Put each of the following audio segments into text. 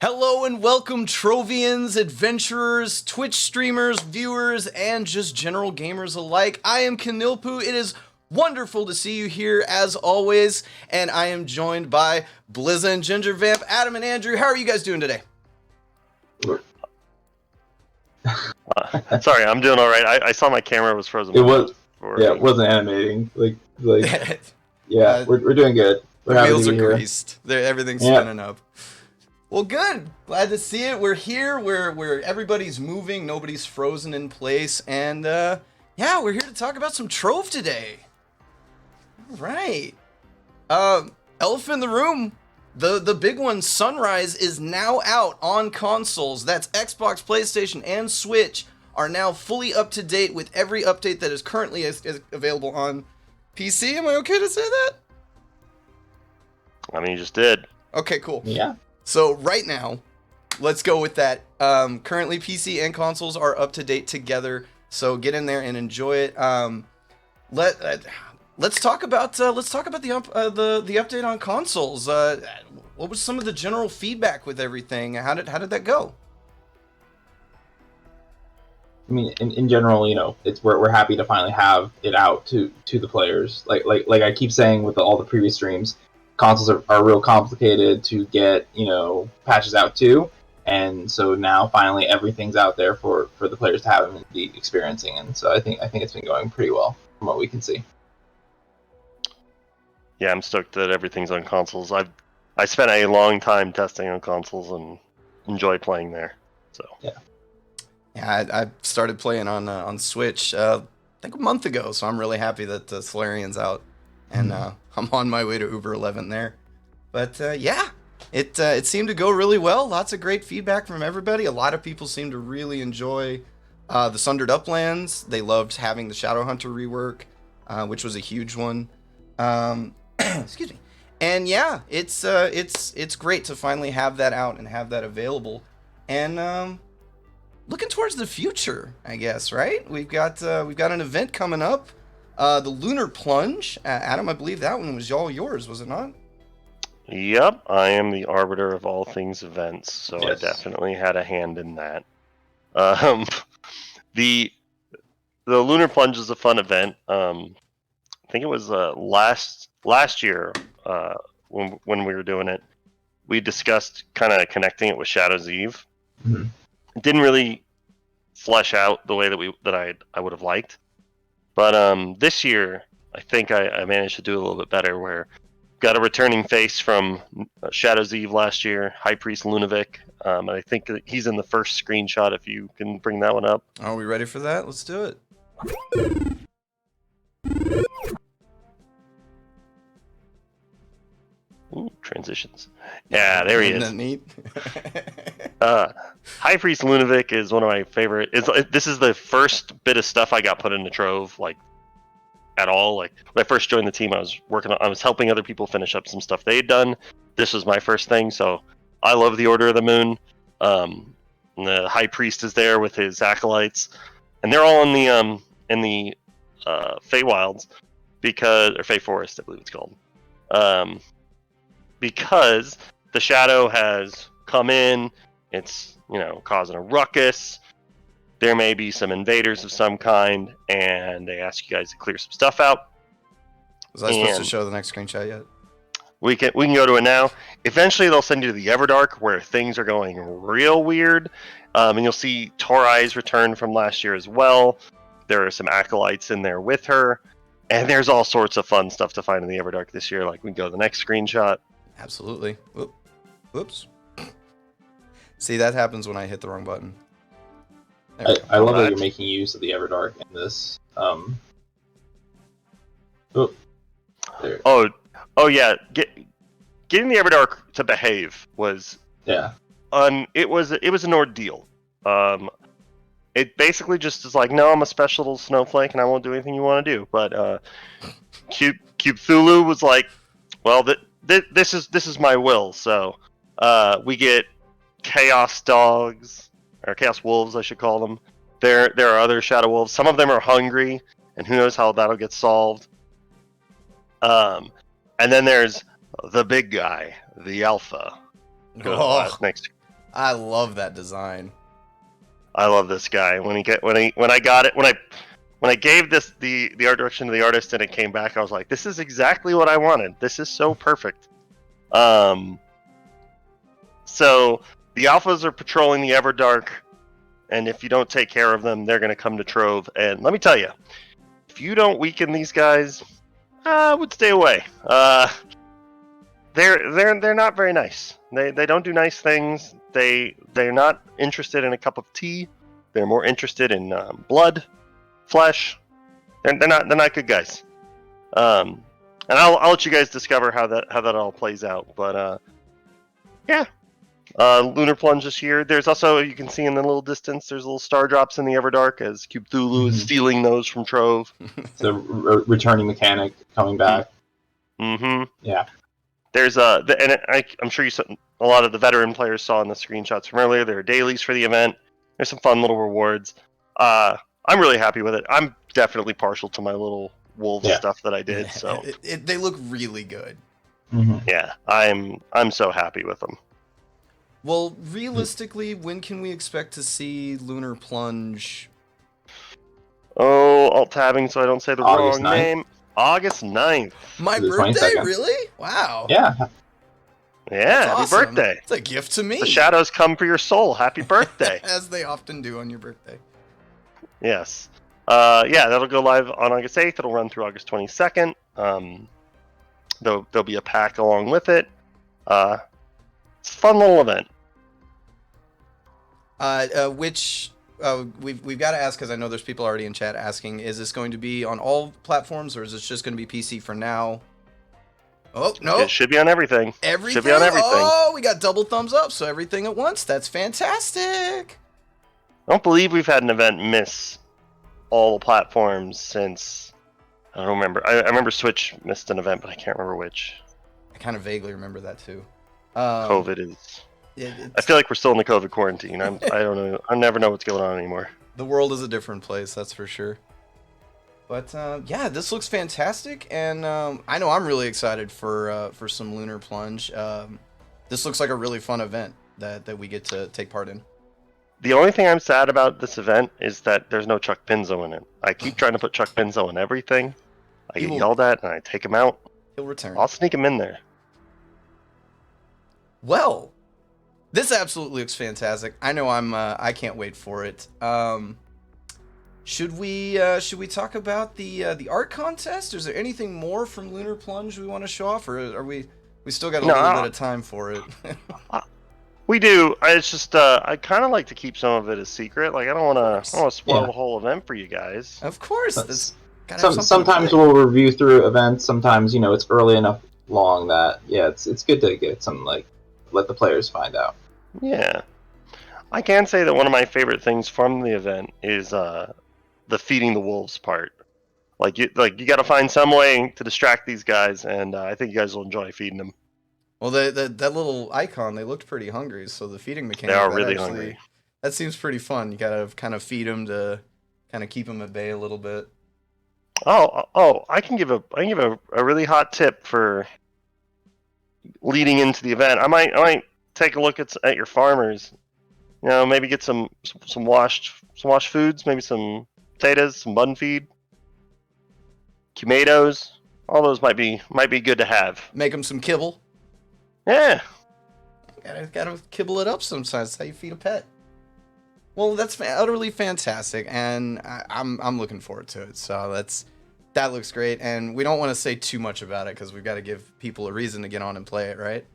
Hello and welcome, Trovians, adventurers, Twitch streamers, viewers, and just general gamers alike. I am Knilpu. It is wonderful to see you here as always, and I am joined by Bliza and Gingervamp, Adam and Andrew. How are you guys doing today? Sorry, I'm doing all right. I saw my camera was frozen. It wasn't animating. Yeah, we're doing good. The wheels are greased. Everything's spinning up. Well, good. Glad to see it. We're here. We're everybody's moving. Nobody's frozen in place. And yeah, we're here to talk about some Trove today. All right. Elephant in the room. The big one, Sunrise, is now out on consoles. That's Xbox, PlayStation, and Switch are now fully up to date with every update that is currently is available on PC. Am I okay to say that? I mean, you just did. Okay, cool. Yeah. So right now, let's go with that. Currently, PC and consoles are up to date together. So get in there and enjoy it. Let's talk about the update on consoles. What was some of the general feedback with everything? How did that go? I mean, in general, you know, we're happy to finally have it out to the players. Like I keep saying with all the previous streams, consoles are real complicated to get, you know, patches out to, and so now finally everything's out there for the players to have and be experiencing. And so I think it's been going pretty well from what we can see. Yeah, I'm stoked that everything's on consoles. I spent a long time testing on consoles and enjoy playing there. So yeah, I started playing on Switch I think a month ago, so I'm really happy that Solarian's out, and I'm on my way to Uber 11 there. But yeah, it seemed to go really well. Lots of great feedback from everybody. A lot of people seem to really enjoy the Sundered Uplands. They loved having the Shadowhunter rework, which was a huge one. Excuse me. And yeah, it's great to finally have that out and have that available. And looking towards the future, I guess, right? We've got an event coming up, the Lunar Plunge. Adam, I believe that one was all yours, was it not? Yep, I am the arbiter of all things events, so Yes. I definitely had a hand in that. The Lunar Plunge is a fun event. I think it was last year when we were doing it. We discussed kind of connecting it with Shadow's Eve. Mm-hmm. It didn't really flesh out the way that I would have liked, but this year I think I managed to do a little bit better. Where got a returning face from Shadow's Eve last year, High Priest Lunavic. And I think that he's in the first screenshot. If you can bring that one up. Are we ready for that? Let's do it. Ooh, transitions. Yeah, there he is. Isn't that neat? High Priest Lunavic is one of my favorite. This is the first bit of stuff I got put into Trove, like, at all. Like, when I first joined the team, I was helping other people finish up some stuff they had done. This was my first thing, so I love the Order of the Moon. And the High Priest is there with his acolytes, and they're all in the Feywilds, or Fey Forest, I believe it's called. Because the Shadow has come in, it's, you know, causing a ruckus. There may be some invaders of some kind, and they ask you guys to clear some stuff out. Was I supposed to show the next screenshot yet? We can go to it now. Eventually, they'll send you to the Everdark, where things are going real weird, and you'll see Torai's return from last year as well. There are some acolytes in there with her, and there's all sorts of fun stuff to find in the Everdark this year. Like, we can go to the next screenshot. Absolutely. Whoops. See, that happens when I hit the wrong button. I love that you're making use of the Everdark in this. There. Oh yeah. Getting the Everdark to behave was it was an ordeal. It basically just is like, no, I'm a special little snowflake and I won't do anything you want to do. But Cube Thulu was like, well, this is my will. So we get Chaos Dogs, or Chaos Wolves, I should call them. There are other Shadow Wolves. Some of them are hungry, and who knows how that'll get solved. And then there's the big guy, the alpha. Next. I love that design. I love this guy. When I gave this the art direction to the artist and it came back, I was like, this is exactly what I wanted. This is so perfect. So the alphas are patrolling the Everdark, and if you don't take care of them, they're going to come to Trove. And let me tell you, if you don't weaken these guys, I would stay away. They're not very nice. They don't do nice things. They're not interested in a cup of tea. They're more interested in blood, flesh. They're not good guys. And I'll let you guys discover how that all plays out. But yeah. Lunar Plunge this year. There's also, you can see in the little distance, there's little star drops in the Everdark as Cthulhu is stealing those from Trove. The returning mechanic coming back. Mm-hmm. Yeah. There's I'm sure a lot of the veteran players saw in the screenshots from earlier. There are dailies for the event. There's some fun little rewards. I'm really happy with it. I'm definitely partial to my little wolf stuff that I did. So they look really good. Mm-hmm. Yeah, I'm so happy with them. Well, realistically, when can we expect to see Lunar Plunge? Oh, alt-tabbing so I don't say the August wrong 9th? name. August 9th. My The birthday? 22nd. Really? Wow. Yeah. Yeah, happy Awesome. birthday. It's a gift to me. The shadows come for your soul. Happy birthday. As they often do on your birthday. Yes. Yeah, that'll go live on August 8th. It'll run through August 22nd. There'll be a pack along with it. It's a fun little event. We've got to ask, because I know there's people already in chat asking, is this going to be on all platforms, or is this just going to be PC for now? Oh, no. It should be on everything. Everything? Should be on everything. Oh, we got double thumbs up, so everything at once. That's fantastic. I don't believe we've had an event miss all the platforms since... I don't remember. I remember Switch missed an event, but I can't remember which. I kind of vaguely remember that, too. COVID is... I feel like we're still in the COVID quarantine. I don't know. I never know what's going on anymore. The world is a different place, that's for sure. But yeah, this looks fantastic, and I know I'm really excited for some Lunar Plunge. This looks like a really fun event that we get to take part in. The only thing I'm sad about this event is that there's no Chuck Pinzo in it. I keep trying to put Chuck Pinzo in everything. I get yelled at, and I take him out. He'll return. I'll sneak him in there. Well, this absolutely looks fantastic. I know I can't wait for it. Should we talk about the art contest? Is there anything more from Lunar Plunge we want to show off, or are we still got a little bit of time for it? We do. It's just I kind of like to keep some of it a secret. Like I don't want to spoil the whole event for you guys. Of course. Sometimes we'll review through events. Sometimes it's early enough long that it's good to get some let the players find out. Yeah, I can say that one of my favorite things from the event is the feeding the wolves part. You got to find some way to distract these guys, and I think you guys will enjoy feeding them. Well, that little icon, they looked pretty hungry, so the feeding mechanic... They are really hungry. That seems pretty fun. You gotta kind of feed them to kind of keep them at bay a little bit. Oh! I can give a really hot tip for leading into the event. I might take a look at your farmers. Maybe get some washed foods, maybe some potatoes, some bun feed, tomatoes. All those might be good to have. Make them some kibble. Yeah. Gotta kibble it up sometimes. That's how you feed a pet. Well, that's utterly fantastic, and I'm looking forward to it. So that looks great, and we don't want to say too much about it because we've got to give people a reason to get on and play it, right?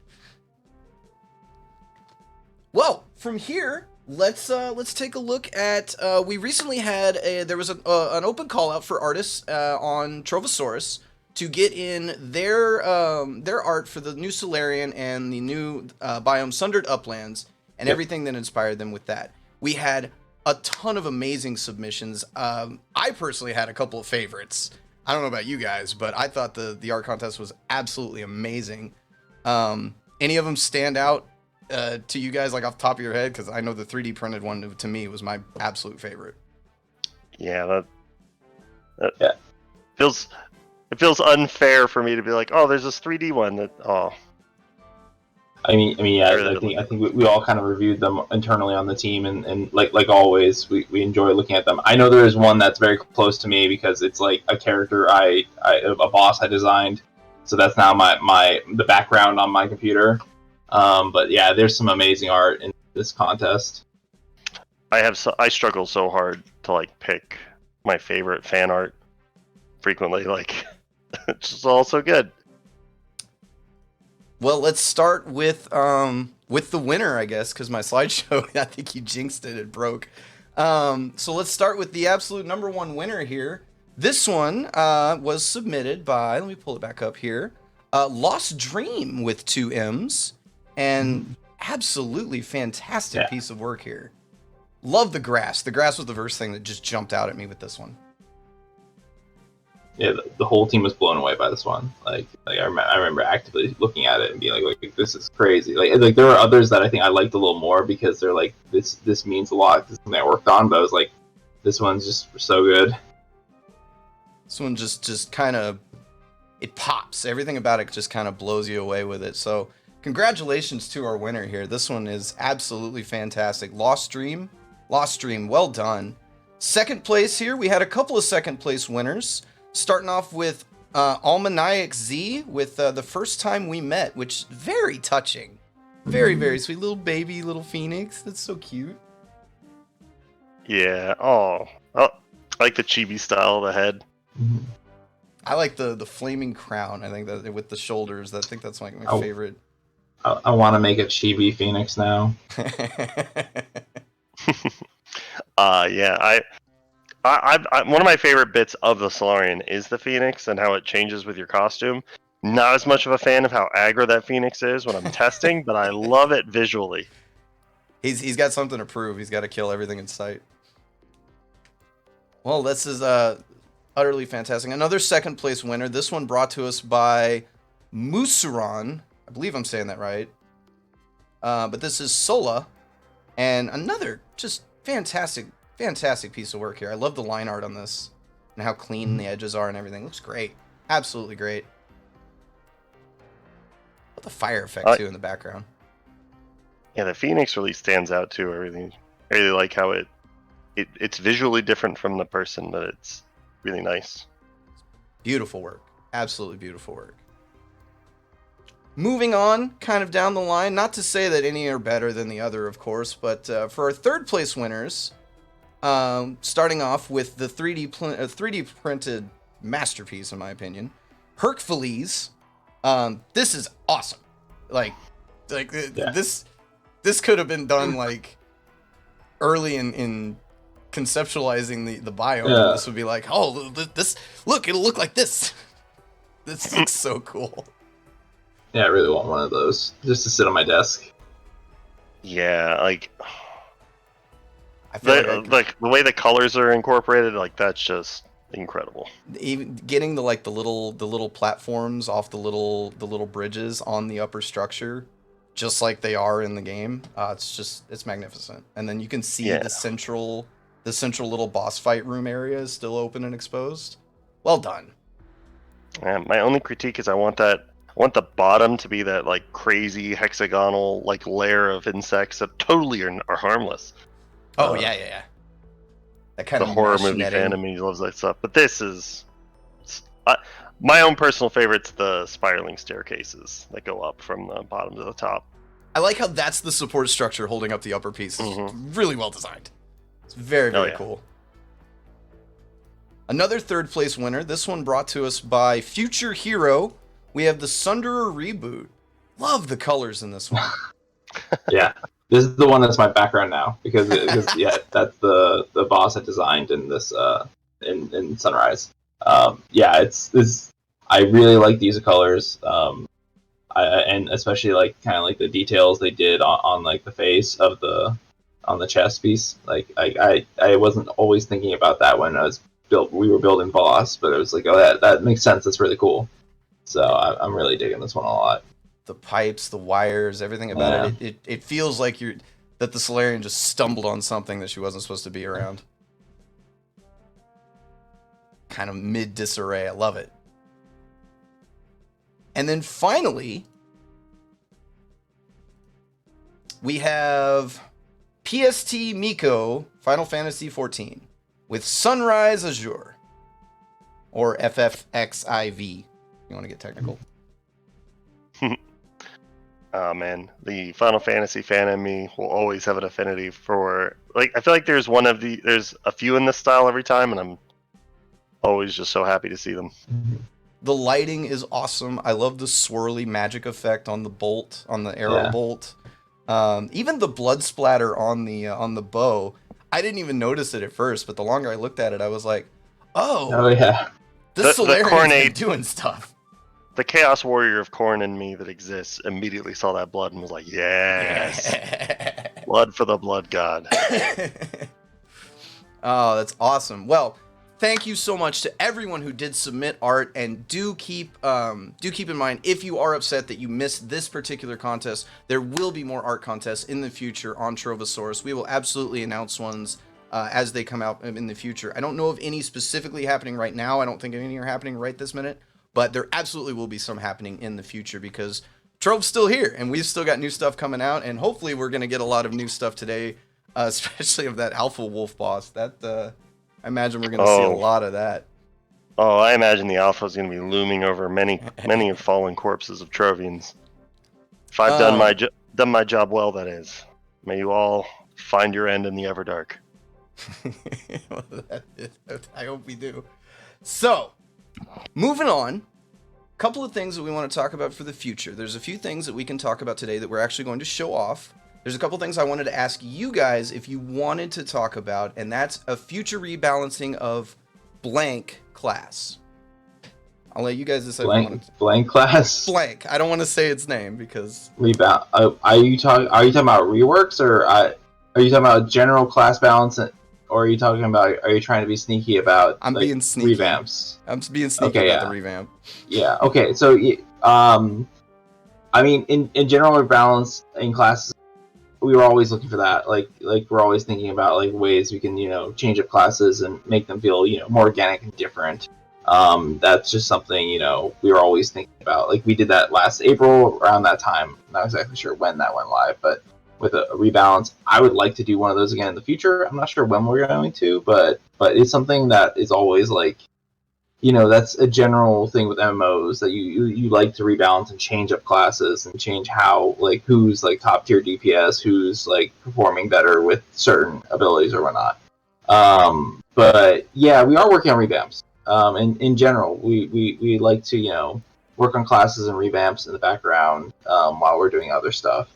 Well, from here, let's take a look at. We recently had there was an open call out for artists on Trovosaurus to get in their art for the new Solarian and the new biome Sundered Uplands and everything that inspired them with that. We had a ton of amazing submissions. I personally had a couple of favorites. I don't know about you guys, but I thought the art contest was absolutely amazing. Any of them stand out to you guys, off the top of your head? Because I know the 3D printed one to me was my absolute favorite. Yeah, that feels it feels unfair for me to be like, oh, there's this 3D one that I mean, yeah. really I think we all kind of reviewed them internally on the team, and like always, we enjoy looking at them. I know there is one that's very close to me because it's like a character a boss I designed, so that's now the background on my computer. But yeah, there's some amazing art in this contest. I struggle so hard to like pick my favorite fan art frequently. Like, it's just all so good. Well, let's start with the winner, I guess, because my slideshow, I think you jinxed it. It broke. So let's start with the absolute number one winner here. This one was submitted by, let me pull it back up here, Lost Dream with 2 M's, and absolutely fantastic piece of work here. Love the grass. The grass was the first thing that just jumped out at me with this one. Yeah, the whole team was blown away by this one. Like I remember actively looking at it and being like this is crazy. Like there were others that I think I liked a little more because they're like this means a lot. This is something I worked on, but I was like, this one's just so good. This one just kind of, it pops. Everything about it just kind of blows you away with it. So congratulations to our winner here. This one is absolutely fantastic. Lost Dream, well done. Second place here, we had a couple of second place winners. Starting off with Almanac Z with The First Time We Met, which very touching. Very, very sweet. Little baby, little phoenix. That's so cute. Yeah. Oh, I like the chibi style of the head. I like the flaming crown. I think that with the shoulders. I think that's my favorite. I want to make a chibi phoenix now. Yeah. I one of my favorite bits of the Solarian is the Phoenix and how it changes with your costume. Not as much of a fan of how aggro that Phoenix is when I'm testing, but I love it visually. He's got something to prove. He's got to kill everything in sight. Well, this is utterly fantastic. Another second place winner. This one brought to us by Musuran. I believe I'm saying that right. But this is Sola, and another just fantastic piece of work here. I love the line art on this and how clean the edges are and everything. Looks great. Absolutely great. But the fire effect too in the background. Yeah, the Phoenix really stands out too. I really like how it's visually different from the person, but it's really nice. Beautiful work. Absolutely beautiful work. Moving on, kind of down the line, not to say that any are better than the other, of course, but for our third place winners, starting off with the 3D printed masterpiece, in my opinion, Hercules. This is awesome. This could have been done like early in conceptualizing the biome. Yeah. This would be like, oh, it'll look like this. This looks so cool. Yeah, I really want one of those just to sit on my desk. Yeah, like the way the colors are incorporated, like that's just incredible. Even getting the little platforms off the little bridges on the upper structure, just like they are in the game. It's magnificent. And then you can see the central little boss fight room area is still open and exposed. Well done. Yeah, my only critique is I want the bottom to be that like crazy hexagonal like layer of insects that totally are harmless. Oh yeah. That kind of horror movie fan of me loves that stuff. But this is my own personal favorite's the spiraling staircases that go up from the bottom to the top. I like how that's the support structure holding up the upper piece. Really well designed. It's very, very cool. Another third place winner. This one brought to us by Future Hero. We have the Sunderer reboot. Love the colors in this one. Yeah, this is the one that's my background now because that's the boss I designed in this in Sunrise. It's I really like these colors. And especially like kind of like the details they did on like the face of on the chest piece. Like I wasn't always thinking about that when we were building boss, but it was like, oh, that makes sense. That's really cool. So I'm really digging this one a lot. The pipes, the wires, everything about it. It feels like that the Solarian just stumbled on something that she wasn't supposed to be around. Kind of mid disarray. I love it. And then finally, we have PST Miko Final Fantasy XIV with Sunrise Azure, or FFXIV. You want to get technical? Oh man, the Final Fantasy fan in me will always have an affinity for, like, I feel like there's a few in this style every time, and I'm always just so happy to see them. The lighting is awesome. I love the swirly magic effect on the bolt, on the arrow bolt. Even the blood splatter on the bow. I didn't even notice it at first, but the longer I looked at it, I was like, "Oh yeah, this Solarian's been doing stuff." The Chaos Warrior of Khorne in me that exists immediately saw that blood and was like, "Yes, blood for the Blood God." Oh, that's awesome. Well, thank you so much to everyone who did submit art, and do keep in mind, if you are upset that you missed this particular contest, there will be more art contests in the future on Trovosaurus. We will absolutely announce ones as they come out in the future. I don't know of any specifically happening right now. I don't think any are happening right this minute, but there absolutely will be some happening in the future because Trove's still here, and we've still got new stuff coming out, and hopefully we're going to get a lot of new stuff today, especially of that Alpha Wolf boss. That I imagine we're going to see a lot of that. Oh, I imagine the Alpha is going to be looming over many of fallen corpses of Trovians. If I've done my job well, that is. May you all find your end in the Everdark. Well, I hope we do. So, moving on, a couple of things that we want to talk about for the future. There's a few things that we can talk about today that we're actually going to show off. There's a couple things I wanted to ask you guys if you wanted to talk about, and that's a future rebalancing of blank class. I'll let you guys decide. Blank class? Blank. I don't want to say its name because... Are you talking about reworks, or are you talking about general class balance, or are you trying to be sneaky about being sneaky. Revamps? I'm being sneaky about the revamp. Yeah, okay, so, I mean, in general rebalance in classes, we were always looking for that. Like we're always thinking about ways we can, change up classes and make them feel, more organic and different. That's just something, we were always thinking about. Like we did that last April around that time. Not exactly sure when that went live, but with a rebalance, I would like to do one of those again in the future. I'm not sure when we're going to, but it's something that is always that's a general thing with MMOs, that you like to rebalance and change up classes and change how, who's top tier DPS, who's performing better with certain abilities or whatnot. But yeah, we are working on revamps. In general, we like to work on classes and revamps in the background while we're doing other stuff.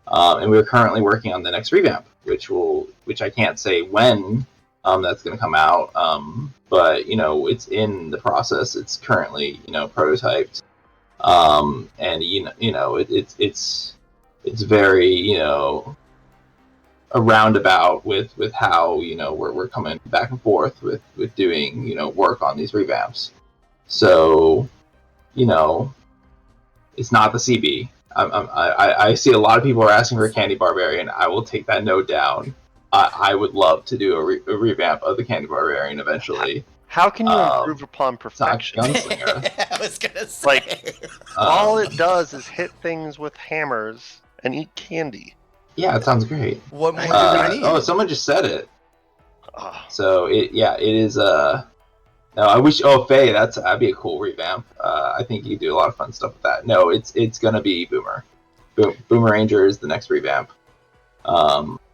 And we're currently working on the next revamp, which I can't say when that's going to come out. But it's in the process. It's currently prototyped, and it's very a roundabout with how we're coming back and forth with doing work on these revamps. So it's not the CB. I see a lot of people are asking for Candy Barbarian. I will take that note down. I would love to do a revamp of the Candy Barbarian eventually. How can you improve upon perfection? I was gonna say, all it does is hit things with hammers and eat candy. Yeah, it sounds great. What more do I need? Oh, someone just said it. So it is. No, I wish. Oh, Faye, that'd be a cool revamp. I think you could do a lot of fun stuff with that. No, it's gonna be Boomer. Boomer Ranger is the next revamp.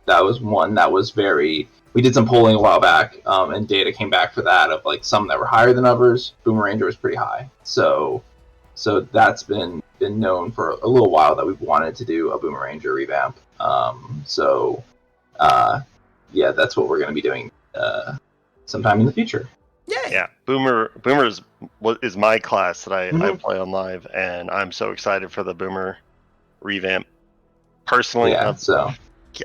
That was one that was very. We did some polling a while back, and data came back for that of some that were higher than others. Boomer Ranger was pretty high, so that's been known for a little while that we've wanted to do a Boomer Ranger revamp. Yeah, that's what we're going to be doing sometime in the future. Yeah, Boomer is my class that I play on live, and I'm so excited for the Boomer revamp. Personally, yeah.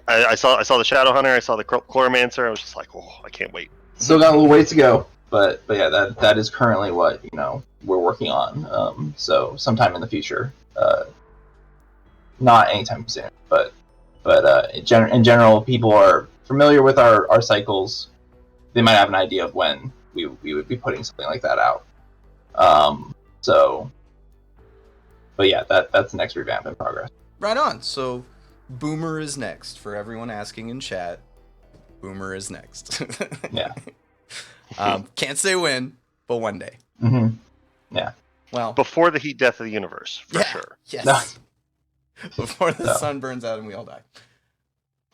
I saw the Shadow Hunter, I saw the Chloromancer. I was just like, oh, I can't wait. Still got a little ways to go, but yeah, that is currently what we're working on. So sometime in the future, not anytime soon, but in general, people are familiar with our cycles. They might have an idea of when we would be putting something like that out. So yeah, that's the next revamp in progress. Right on. So, Boomer is next. For everyone asking in chat, Boomer is next. Yeah. Can't say when, but one day. Mm-hmm. Yeah. Well, before the heat death of the universe, for sure. Yes. No. Before the sun burns out and we all die.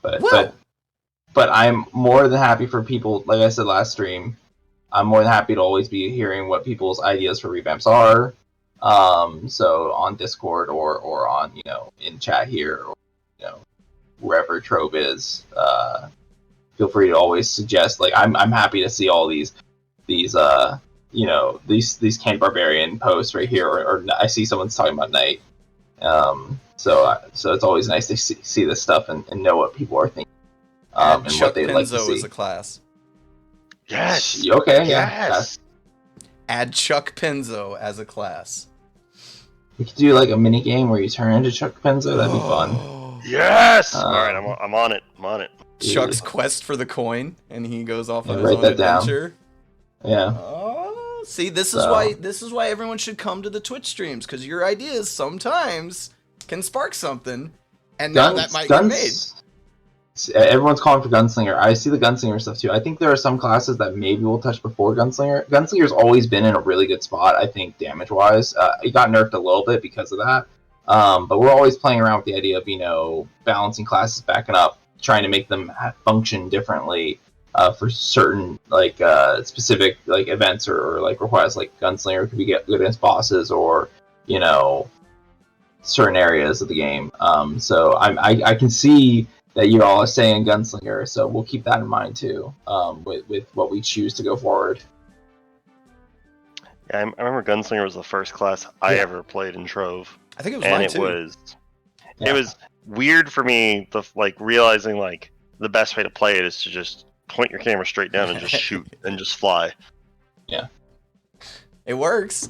But I'm more than happy for people, like I said last stream, I'm more than happy to always be hearing what people's ideas for revamps are. So on Discord or on, in chat here, or, wherever Trove is, feel free to always suggest. Like, I'm happy to see all these Candy Barbarian posts right here, or I see someone's talking about Knight. So it's always nice to see this stuff and know what people are thinking, and Chuck what they'd Penzo like to see. as a class. Yes. Okay. Yes. Yeah. Add Chuck Penzo as a class. We could do like a mini game where you turn into Chuck Penzo. That'd be fun. Yes. All right, I'm on it. Chuck's quest for the coin, and he goes off on his write own that down. adventure. Yeah. Oh, see, this is why everyone should come to the Twitch streams, because your ideas sometimes can spark something, and now that might get made. Everyone's calling for Gunslinger. I see the Gunslinger stuff too. I think there are some classes that maybe we'll touch before Gunslinger. Gunslinger's always been in a really good spot, I think, damage-wise. It got nerfed a little bit because of that. But we're always playing around with the idea of, balancing classes, backing up, trying to make them function differently for certain, specific, events or requests. Like, Gunslinger could be good against bosses or, certain areas of the game. So I can see that you all are saying Gunslinger, so we'll keep that in mind too, with what we choose to go forward. Yeah, I remember Gunslinger was the first class I ever played in Trove. I think it was mine too. It was weird for me, realizing the best way to play it is to just point your camera straight down and just shoot and just fly. Yeah, it works.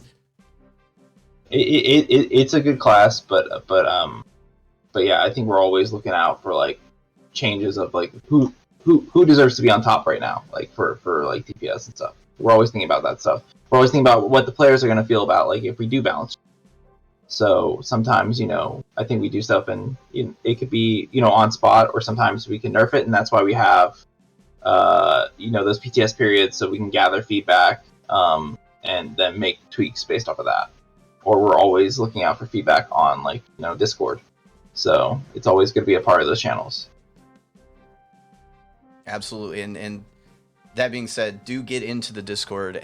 It's a good class, but yeah, I think we're always looking out for changes of who deserves to be on top right now, for DPS and stuff. We're always thinking about that stuff. We're always thinking about what the players are going to feel about if we do balance. So sometimes I think we do stuff and it could be on spot, or sometimes we can nerf it, and that's why we have those PTS periods, so we can gather feedback and then make tweaks based off of that. Or we're always looking out for feedback on Discord. So it's always going to be a part of those channels. Absolutely, and that being said, do get into the Discord.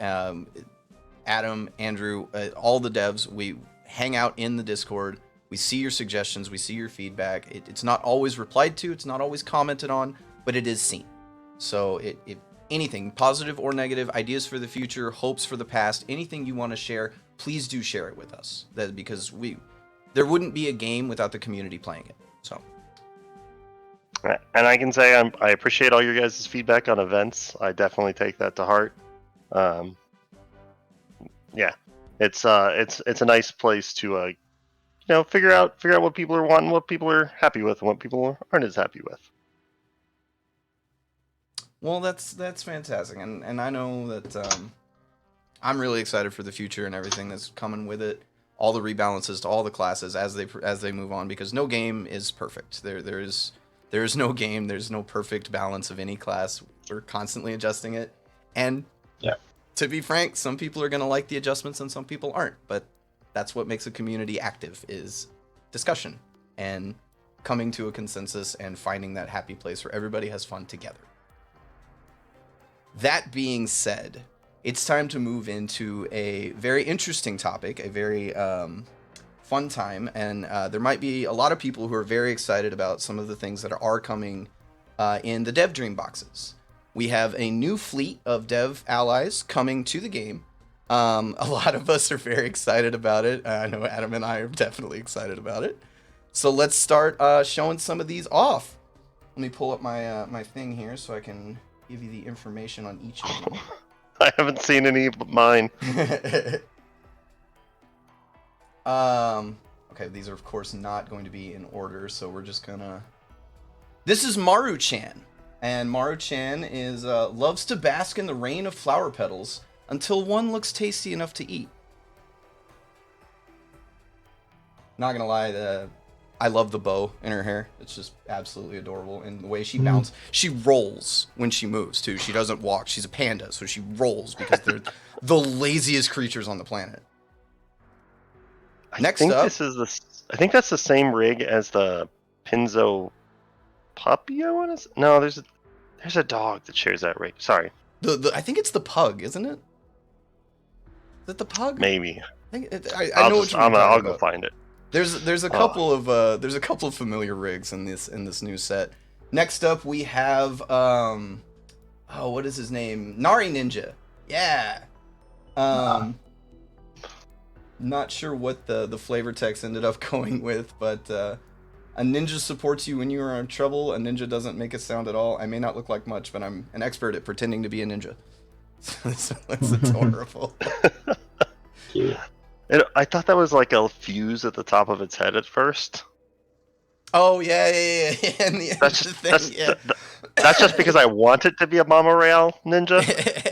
Adam, Andrew, all the devs, we hang out in the Discord. We see your suggestions, we see your feedback. It's not always replied to, it's not always commented on, but it is seen. So if anything, positive or negative, ideas for the future, hopes for the past, anything you want to share, please do share it with us. Because there wouldn't be a game without the community playing it. So. And I can say I appreciate all your guys' feedback on events. I definitely take that to heart. Yeah, it's a nice place to figure out what people are wanting, what people are happy with, and what people aren't as happy with. Well, that's fantastic, and I know that I'm really excited for the future and everything that's coming with it. All the rebalances to all the classes as they move on, because no game is perfect. There is no game. There's no perfect balance of any class. We're constantly adjusting it, and to be frank, some people are going to like the adjustments and some people aren't. But that's what makes a community active, is discussion and coming to a consensus and finding that happy place where everybody has fun together. That being said, it's time to move into a very interesting topic, a very fun time, and there might be a lot of people who are very excited about some of the things that are coming in the Dev Dream boxes. We have a new fleet of Dev allies coming to the game. A lot of us are very excited about it. I know Adam and I are definitely excited about it. So let's start showing some of these off. Let me pull up my thing here so I can give you the information on each of them. I haven't seen any of mine. Okay, these are of course not going to be in order, so we're just gonna... This is Maru-chan, and Maru-chan is loves to bask in the rain of flower petals until one looks tasty enough to eat. Not gonna lie, I love the bow in her hair. It's just absolutely adorable, and the way she bounces. She rolls when she moves too. She doesn't walk. She's a panda, so she rolls because they're the laziest creatures on the planet. Next up, I think that's the same rig as the Pinzo puppy. No, there's a dog that shares that rig. Sorry. I think it's the pug, isn't it? Is it the pug? Maybe. I know what you're talking I'll about. go find it. There's a couple of familiar rigs in this new set. Next up we have what is his name? Nari Ninja. Yeah. Not sure what the flavor text ended up going with, but a ninja supports you when you are in trouble. A ninja doesn't make a sound at all. I may not look like much, but I'm an expert at pretending to be a ninja. So that's adorable. Cute. I thought that was like a fuse at the top of its head at first. Oh yeah. And That's just because I want it to be a Mama Rail ninja.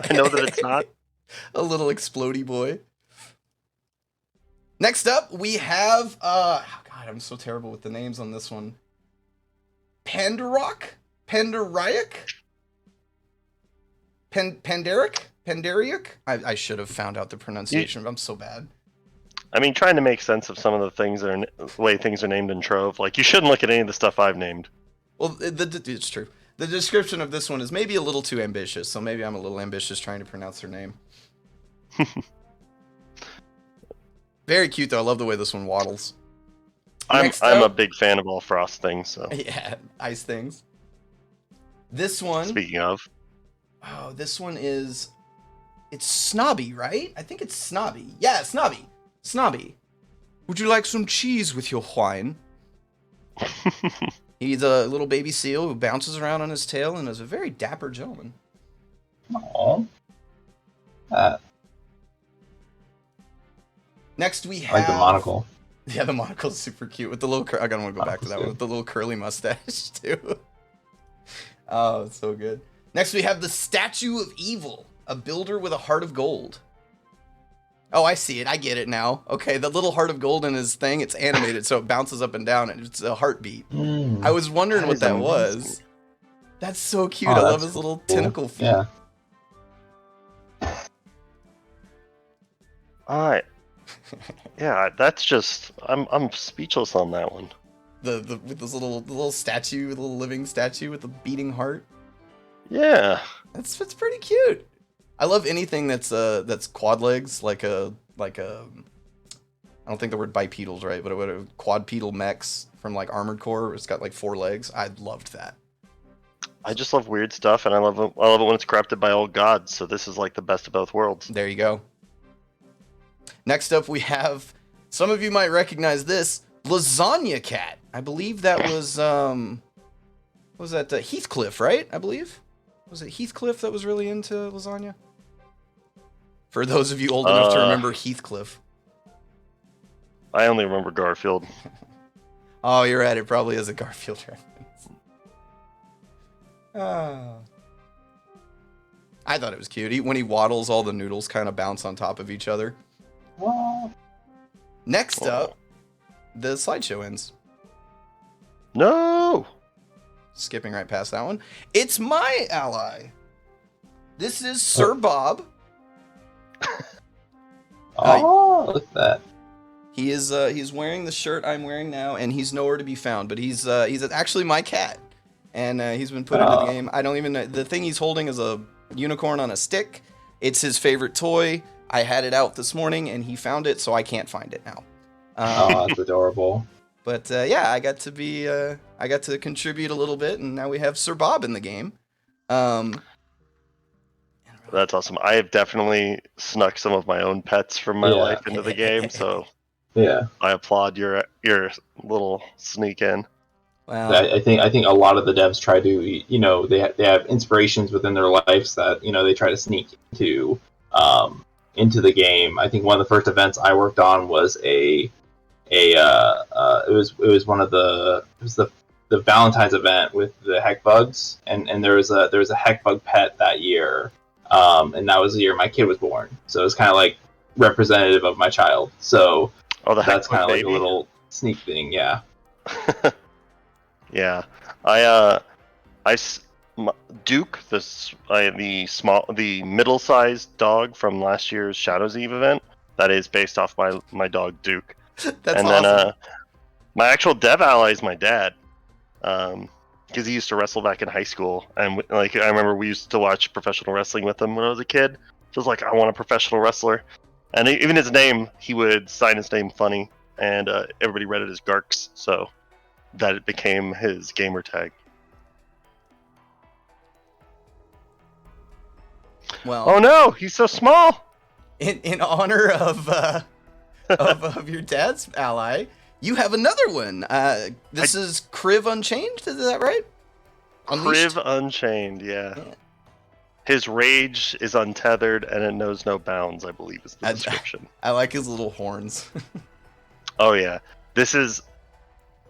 I know that it's not. A little explodey boy. Next up, we have God, I'm so terrible with the names on this one. Pandaric? Pandaric? I should have found out the pronunciation. I'm so bad. I mean, trying to make sense of some of the way things are named in Trove. Like, you shouldn't look at any of the stuff I've named. Well, it's true. The description of this one is maybe a little too ambitious, so maybe I'm a little ambitious trying to pronounce her name. Very cute, though. I love the way this one waddles. I'm a big fan of all frost things, so. Yeah, ice things. This one... Speaking of. Oh, this one is... It's Snobby, right? I think it's Snobby. Yeah, Snobby. Snobby. Would you like some cheese with your wine? He's a little baby seal who bounces around on his tail and is a very dapper gentleman. Aww. Next we have... I like the monocle. Yeah, the monocle's super cute with the little... I gotta want to go back to that one with the little curly mustache, too. Oh, it's so good. Next we have the Statue of Evil, a builder with a heart of gold. Oh, I see it. I get it now. Okay, the little heart of gold in his thing, it's animated, so it bounces up and down, and it's a heartbeat. I was wondering what that was. That's so cute. I love his little tentacle feet. Yeah. Alright. Yeah, that's just... I'm speechless on that one. With this little statue, little living statue with a beating heart. Yeah. That's pretty cute. I love anything that's quad legs, like a I don't think the word bipedal's right, but a quadpedal mechs from like Armored Core. It's got like 4 legs. I loved that. I just love weird stuff, and I love it when it's corrupted by old gods. So this is like the best of both worlds. There you go. Next up, we have, some of you might recognize this, Lasagna Cat. I believe that was Heathcliff, right? I believe. Was it Heathcliff that was really into lasagna? For those of you old enough to remember Heathcliff. I only remember Garfield. Oh, you're right. It probably is a Garfield reference. I thought it was cute. When he waddles, all the noodles kind of bounce on top of each other. Next up, the slideshow ends. No! Skipping right past that one. It's my ally. This is Sir Bob. Oh, look at that. He is he's wearing the shirt I'm wearing now, and he's nowhere to be found. But he's actually my cat, and he's been put into the game. I don't even know, the thing he's holding is a unicorn on a stick. It's his favorite toy. I had it out this morning, and he found it, so I can't find it now. Oh, that's adorable. But yeah, I got to contribute a little bit, and now we have Sir Bob in the game. That's awesome. I have definitely snuck some of my own pets from my life into the game, so yeah, I applaud your little sneak in. Wow. I think a lot of the devs try to, they have inspirations within their lives that they try to sneak into the game. I think one of the first events I worked on was it was one of the Valentine's event with the heck bugs, and there was a heck bug pet that year, and that was the year my kid was born, so it was kind of like representative of my child. So that's kind of like a little sneak thing. Yeah. Yeah, Duke, the middle-sized dog from last year's Shadows Eve event. That is based off my dog Duke. That's and awesome. then my actual dev ally is my dad, because he used to wrestle back in high school, and like I remember we used to watch professional wrestling with him when I was a kid. So I was like, I want a professional wrestler, and even his name, he would sign his name funny, and everybody read it as Garks, so that it became his gamer tag. Well, oh no, he's so small. In honor of your dad's ally, you have another one. This is Kriv Unchained, is that right? Unleashed? Kriv Unchained, yeah. His rage is untethered and it knows no bounds, I believe is the description. I like his little horns. Oh yeah. This is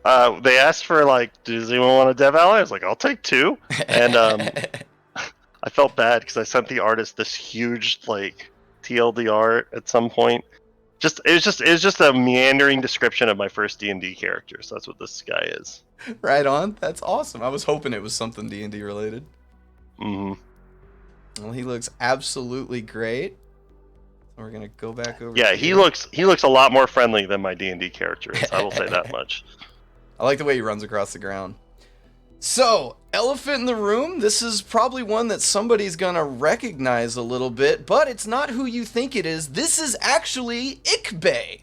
they asked for like, does anyone want a dev ally? I was like, I'll take 2. And I felt bad because I sent the artist this huge like TLDR at some point. It was just a meandering description of my first D&D character. So that's what this guy is. Right on. That's awesome. I was hoping it was something D&D related. Mm-hmm. Well, he looks absolutely great. We're gonna go back over. Yeah, he looks a lot more friendly than my D&D character is. I will say that much. I like the way he runs across the ground. So, elephant in the room. This is probably one that somebody's gonna recognize a little bit, but it's not who you think it is. This is actually Ikbay.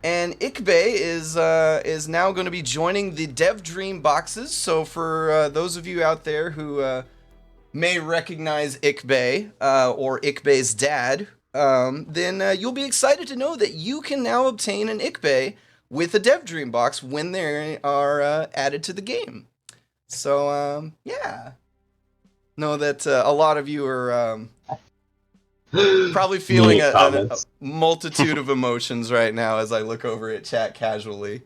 And Ikbay is now going to be joining the Dev Dream boxes. So for those of you out there who may recognize Ikbay or Ikbay's dad, then you'll be excited to know that you can now obtain an Ikbay with a Dev Dream box when they are added to the game. So yeah, know that a lot of you are probably feeling a multitude of emotions right now as I look over at chat casually.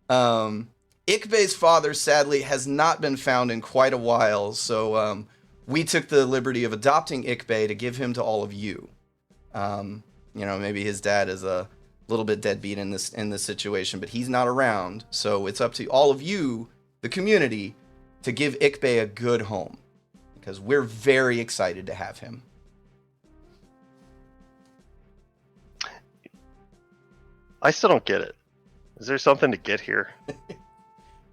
Ikbay's father, sadly, has not been found in quite a while, so we took the liberty of adopting Ikbay to give him to all of you. Maybe his dad is a little bit deadbeat in this situation, but he's not around, so it's up to all of you, the community, to give Ikbay a good home, because we're very excited to have him. I still don't get it. Is there something to get here?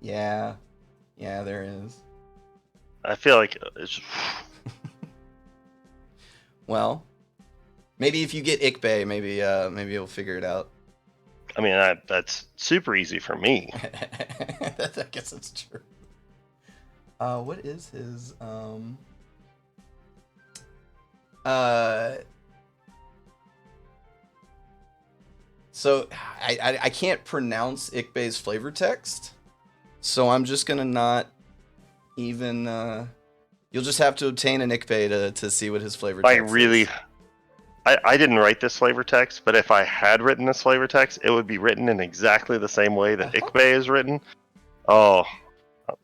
Yeah, there is. I feel like it's... Well, maybe if you get Ikbay, maybe you'll figure it out. I mean, that's super easy for me. I guess it's true. What is his So I can't pronounce Ikbay's flavor text, so I'm just gonna not even. You'll just have to obtain an Ikbay to see what his flavor text is. I didn't write this flavor text, but if I had written this flavor text, it would be written in exactly the same way that Ikbay is written. Oh,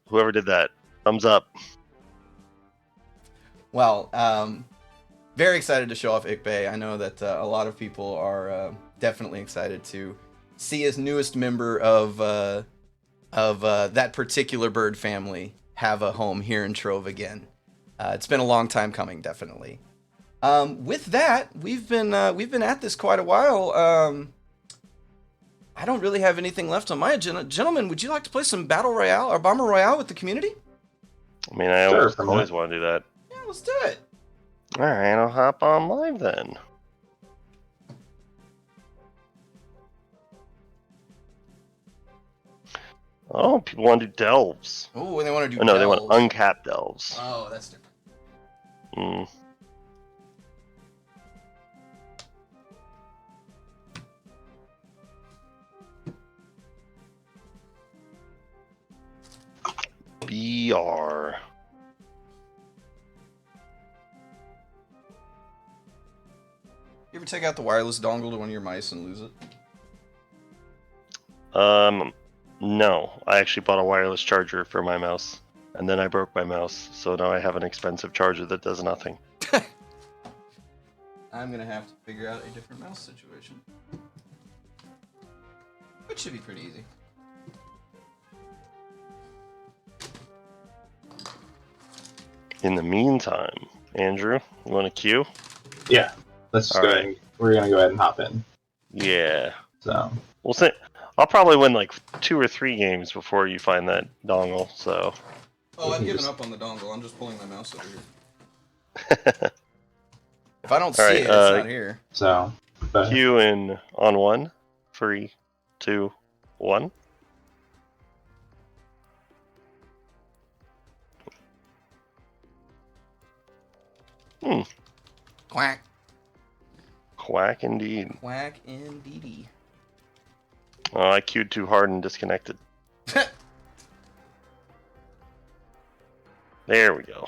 whoever did that, thumbs up. Well, very excited to show off Ikbay. I know that a lot of people are definitely excited to see his newest member of that particular bird family have a home here in Trove again. It's been a long time coming, definitely. With that, we've been at this quite a while. I don't really have anything left on my agenda. Gentlemen, would you like to play some Battle Royale or Bomber Royale with the community? I mean, I always want to do that. Yeah, let's do it. All right, I'll hop on live then. Oh, people want to do delves. Oh, and they want to do no, delves. They want uncapped delves. Oh, that's different. Hmm. BR. You ever take out the wireless dongle to one of your mice and lose it? No. I actually bought a wireless charger for my mouse, and then I broke my mouse, so now I have an expensive charger that does nothing. I'm gonna have to figure out a different mouse situation. Which should be pretty easy. In the meantime, Andrew, you want to queue? Yeah. Let's just go ahead. We're gonna go ahead and hop in. Yeah. So We'll see. I'll probably win like 2 or 3 games before you find that dongle. So. Oh, I've given up on the dongle. I'm just pulling my mouse over here. If I don't see it, it's not here. So. Queue in on 1, 3, 2, 1. Quack. Quack indeed. Quack indeedy. Oh, I queued too hard and disconnected. There we go.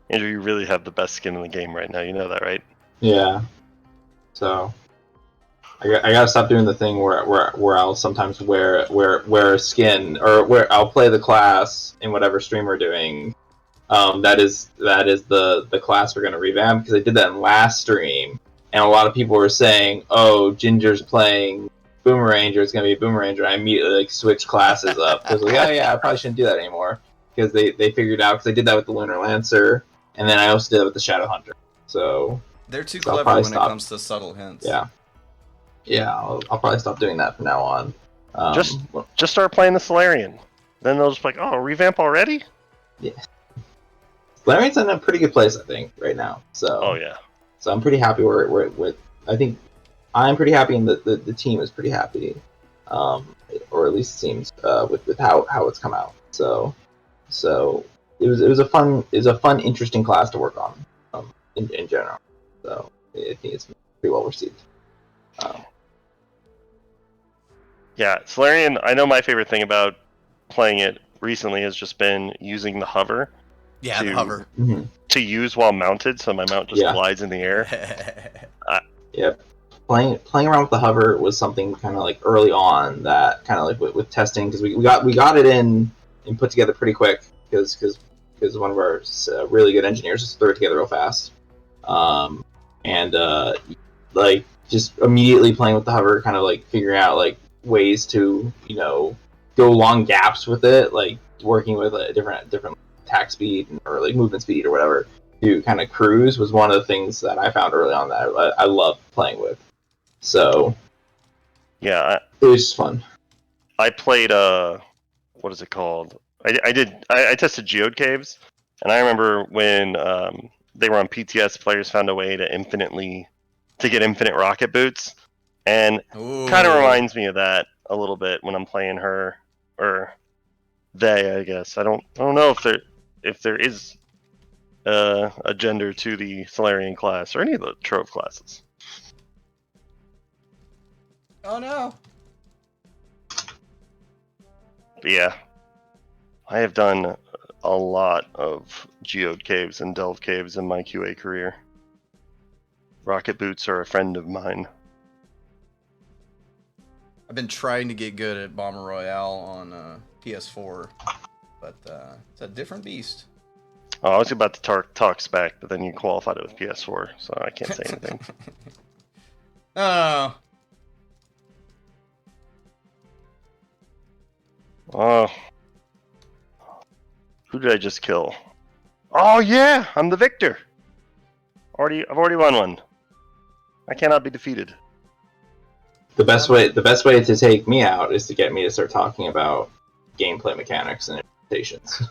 Andrew, you really have the best skin in the game right now. You know that, right? Yeah. So I gotta stop doing the thing where I'll sometimes wear a skin, or where I'll play the class in whatever stream we're doing. That is the class we're gonna revamp, because I did that in last stream, and a lot of people were saying, "Oh, Ginger's playing Boomeranger. It's gonna be Boomeranger." I immediately like switched classes up because like, oh yeah, I probably shouldn't do that anymore, because they figured out, because I did that with the Lunar Lancer, and then I also did it with the Shadow Hunter. So they're too clever when it comes to subtle hints. Yeah, I'll probably stop doing that from now on. Just start playing the Solarian. Then they'll just be like, oh, revamp already? Yeah. Solarian's in a pretty good place, I think, right now. So. Oh yeah. So I'm pretty happy with. I think I'm pretty happy, and the team is pretty happy, or at least it seems with how it's come out. So it was a fun interesting class to work on in general. So I think it's pretty well received. Yeah, Solarian, I know my favorite thing about playing it recently has just been using the hover. Yeah, the hover. To use while mounted, so my mount just glides in the air. Yep. Playing around with the hover was something kind of like early on, that kind of like with testing, because we got it in and put together pretty quick, because one of our really good engineers just threw it together real fast. And like just immediately playing with the hover, kind of like figuring out like ways to go long gaps with it, like working with a different attack speed or like movement speed or whatever to kind of cruise, was one of the things that I found early on that I loved playing with. So yeah, it was just fun. I played what is it called? I tested geode caves, and I remember when they were on PTS, players found a way to get infinite rocket boots, and kind of reminds me of that a little bit when I'm playing her, or they, I guess. I don't know if there is a gender to the Solarian class or any of the Trove classes. Oh no. But yeah, I have done a lot of geode caves and delve caves in my QA career. Rocket boots are a friend of mine. I've been trying to get good at Bomber Royale on PS4, but it's a different beast. Oh, I was about to talk spec, but then you qualified it with PS4, so I can't say anything. Oh. Oh. Who did I just kill? Oh yeah, I'm the victor. I've already won one. I cannot be defeated. The best way to take me out is to get me to start talking about gameplay mechanics and implementations.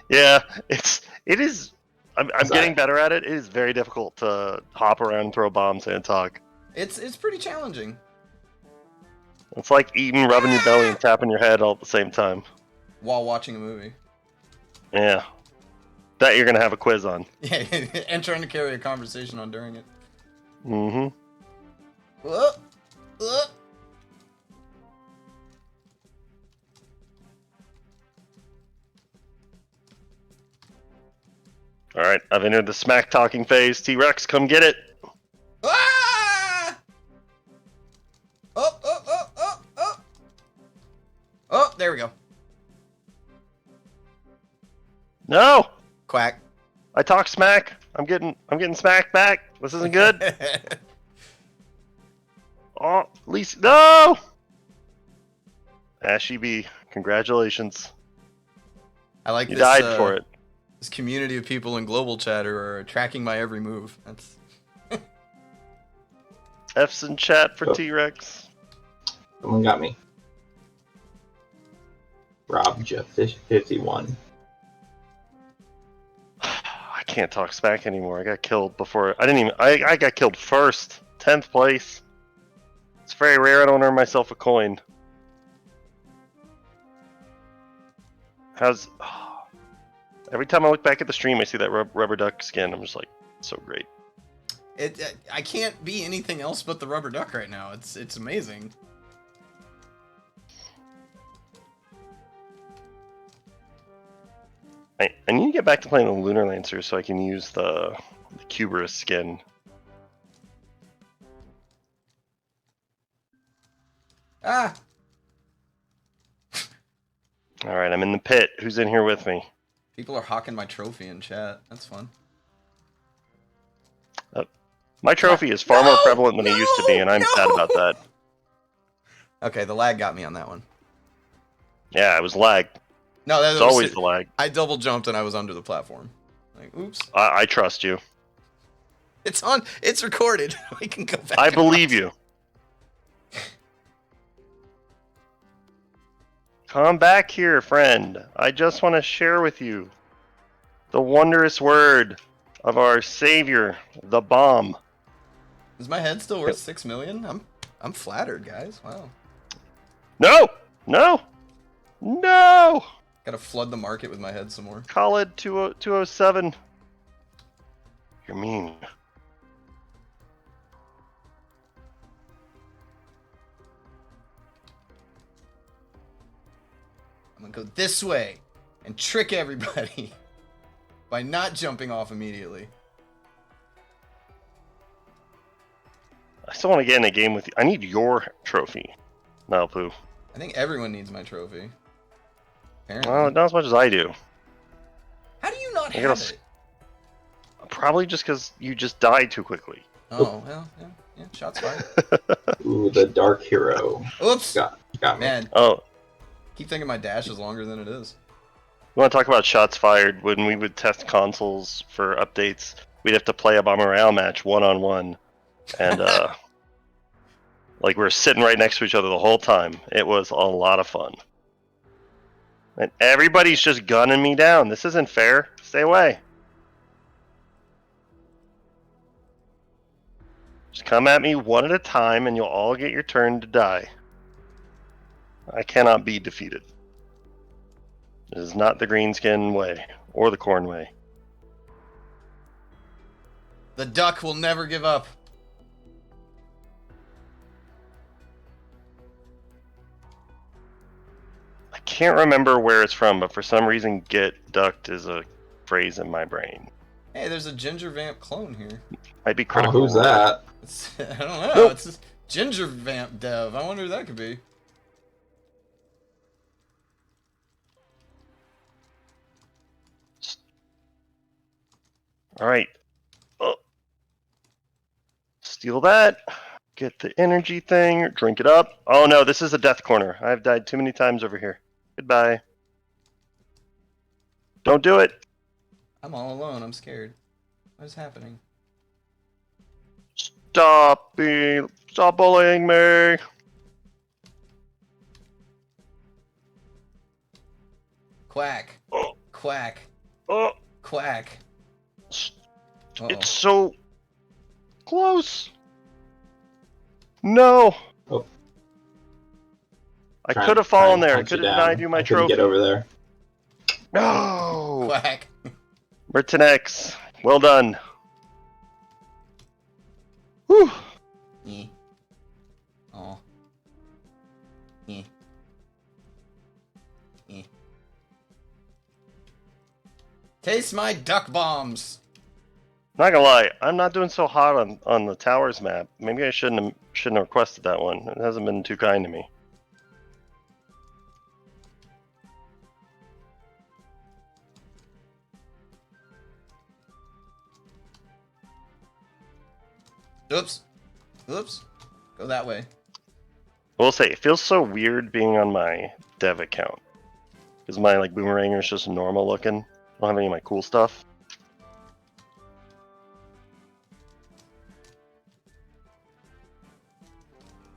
Yeah, it is. I'm getting better at it. It is very difficult to hop around and throw bombs and talk. It's pretty challenging. It's like eating, rubbing your belly, and tapping your head all at the same time. While watching a movie. Yeah. That you're gonna have a quiz on. Yeah, and trying to carry a conversation on during it. Mm-hmm. Alright, I've entered the smack talking phase. T-Rex, come get it! Ah! Oh! Oh, there we go. No! Quack. I talk smack. I'm getting smacked back. This isn't good. Oh, at least no. Ashy B, congratulations. I like You this. died for it. This community of people in global chat who are tracking my every move. That's F's in chat for T-Rex. Someone got me. Rob Jeff 51. I can't talk smack anymore. I got killed before. I got killed first. 10th place. It's very rare I don't earn myself a coin. Every time I look back at the stream, I see that rubber duck skin. I'm just like, so great. I can't be anything else but the rubber duck right now. It's amazing. I need to get back to playing the Lunar Lancer so I can use the Cuberous skin. Ah! Alright, I'm in the pit. Who's in here with me? People are hawking my trophy in chat. That's fun. My trophy is far more prevalent than it used to be, and I'm sad about that. Okay, the lag got me on that one. Yeah, it was lag. No, It's always the lag. I double jumped and I was under the platform. Like, oops. I trust you. It's on. It's recorded. We can go back. I believe you. Come back here, friend. I just want to share with you the wondrous word of our savior, the bomb. Is my head still worth 6 million? I'm flattered, guys. Wow. No! No! No! Gotta flood the market with my head some more. Khalid 207. You're mean. I'm gonna go this way and trick everybody by not jumping off immediately. I still want to get in a game with you. I need your trophy, Knilpu. I think everyone needs my trophy. Apparently. Well, not as much as I do. How do you not have it? Probably just because you just died too quickly. Oh, well, yeah, shots fired. Ooh, the Dark Hero. Oops! Got me. Man, Oh, keep thinking my dash is longer than it is. we want to talk about shots fired. When we would test consoles for updates, we'd have to play a Bomber Royale match one-on-one. And, like, we were sitting right next to each other the whole time. It was a lot of fun. And everybody's just gunning me down. This isn't fair. Stay away. Just come at me one at a time and you'll all get your turn to die. I cannot be defeated. It is not the greenskin way, or the corn way. The duck will never give up. I can't remember where it's from, but for some reason get ducked is a phrase in my brain. Hey, there's a Gingervamp clone here. Might be critical. Who's that? I don't know. Nope. It's just Gingervamp dev. I wonder who that could be. Alright. Oh. Steal that. Get the energy thing. Drink it up. Oh no, this is a death corner. I've died too many times over here. Goodbye. Don't do it. I'm all alone. I'm scared. What is happening? Stop bullying me. Quack. Oh. Quack. Oh. Quack. Uh-oh. It's so close. No. Oh. I could have fallen there. I Punch could you have down. denied you my I couldn't trophy. get over there. No. Quack. Mertenex. Well done. Whew. Eh. Aw. Eh. Eh. Taste my duck bombs. Not gonna lie, I'm not doing so hot on the towers map. Maybe I shouldn't have requested that one. It hasn't been too kind to me. Oops. Oops. Go that way. I will say, it feels so weird being on my dev account. Because my like boomeranger is just normal looking. I don't have any of my cool stuff.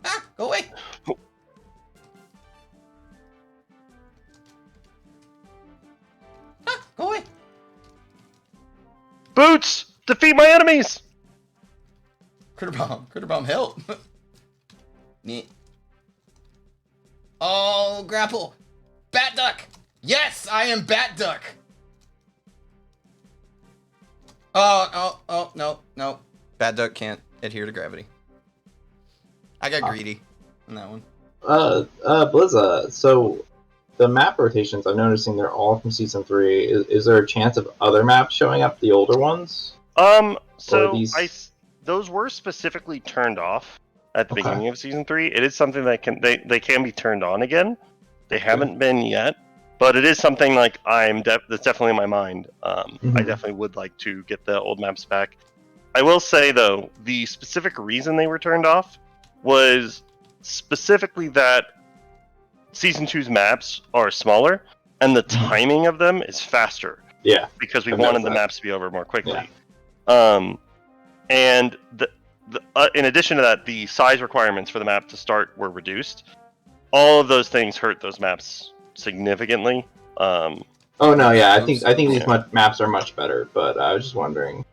Ah, go away. Oh. Ah, go away. Boots! Defeat my enemies! Critter bomb, help. Neat. Oh, grapple. Bat duck. Yes, I am bat duck. Oh, no. Bat duck can't adhere to gravity. I got greedy on that one. Bliza, so the map rotations, I'm noticing they're all from Season 3. Is there a chance of other maps showing up, the older ones? So these... those were specifically turned off at the beginning of Season 3. It is something that they can be turned on again. They haven't been yet, but it is something like that's definitely in my mind. I definitely would like to get the old maps back. I will say, though, the specific reason they were turned off was specifically that Season 2's maps are smaller, and the timing of them is faster. Yeah. Because we wanted the maps to be over more quickly. Yeah. And in addition to that, the size requirements for the map to start were reduced. All of those things hurt those maps significantly. I think these maps are much better, but I was just wondering.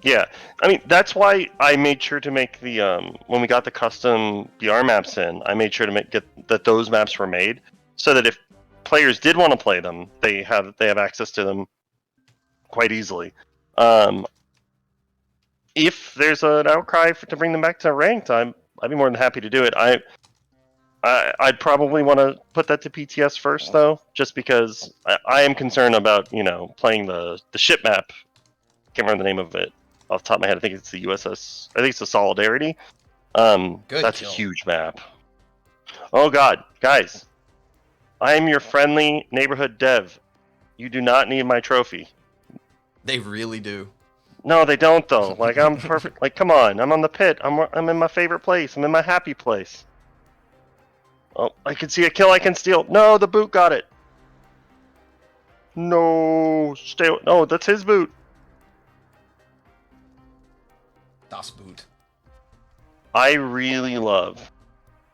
Yeah, I mean, that's why I made sure to make the when we got the custom BR maps in, I made sure to get that those maps were made so that if players did want to play them, they have access to them quite easily. If there's an outcry to bring them back to ranked, I'd be more than happy to do it. I'd probably want to put that to PTS first, though, just because I am concerned about playing the ship map. Can't remember the name of it off the top of my head. I think it's the USS. I think it's the Solidarity. That's a huge map. Oh God, guys, I am your friendly neighborhood dev. You do not need my trophy. They really do. No, they don't though. Like I'm perfect. Like come on, I'm on the pit. I'm in my favorite place. I'm in my happy place. Oh, I can see a kill I can steal. No, the boot got it. No, no, that's his boot. Das Boot. I really love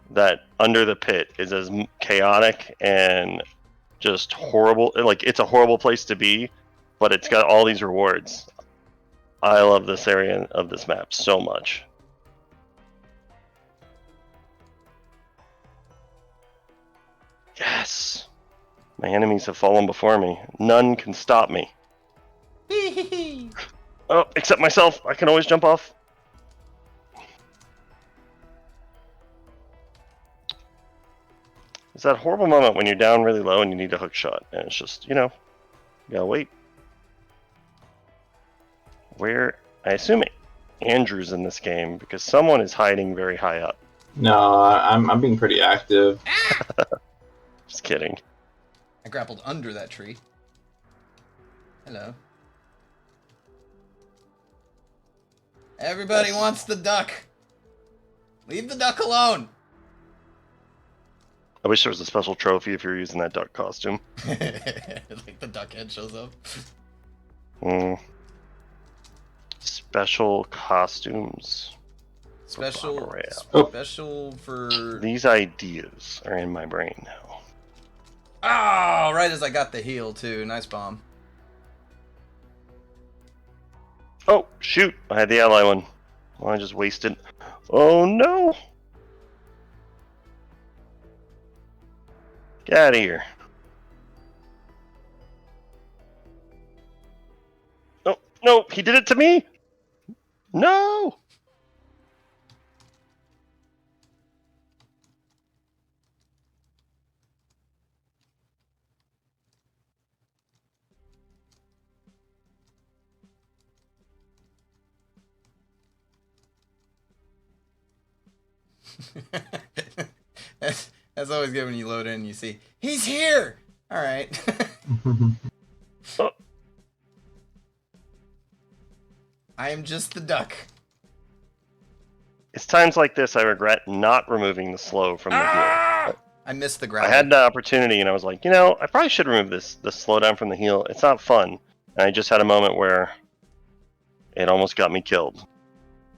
that Under the Pit is as chaotic and just horrible. Like it's a horrible place to be, but it's got all these rewards. I love this area of this map so much. Yes! My enemies have fallen before me. None can stop me. Oh, except myself. I can always jump off. It's that horrible moment when you're down really low and you need a hook shot. And it's just, you gotta wait. Where, I assume Andrew's in this game because someone is hiding very high up. No, I'm being pretty active. Just kidding. I grappled under that tree. Hello. Everybody wants the duck. Leave the duck alone. I wish there was a special trophy if you're using that duck costume. Like the duck head shows up. Special costumes. Special for... These ideas are in my brain now. Oh, right as I got the heal, too. Nice bomb. Oh, shoot. I had the ally one. Well, I just wasted. Oh, no. Get out of here. Oh, no. He did it to me. No. That's always good when you load in and you see, he's here! Alright. Oh. I am just the duck. It's times like this I regret not removing the slow from the heal. I missed the I grapple. had the opportunity, and I was like, I probably should remove the slowdown from the heal. It's not fun. And I just had a moment where it almost got me killed.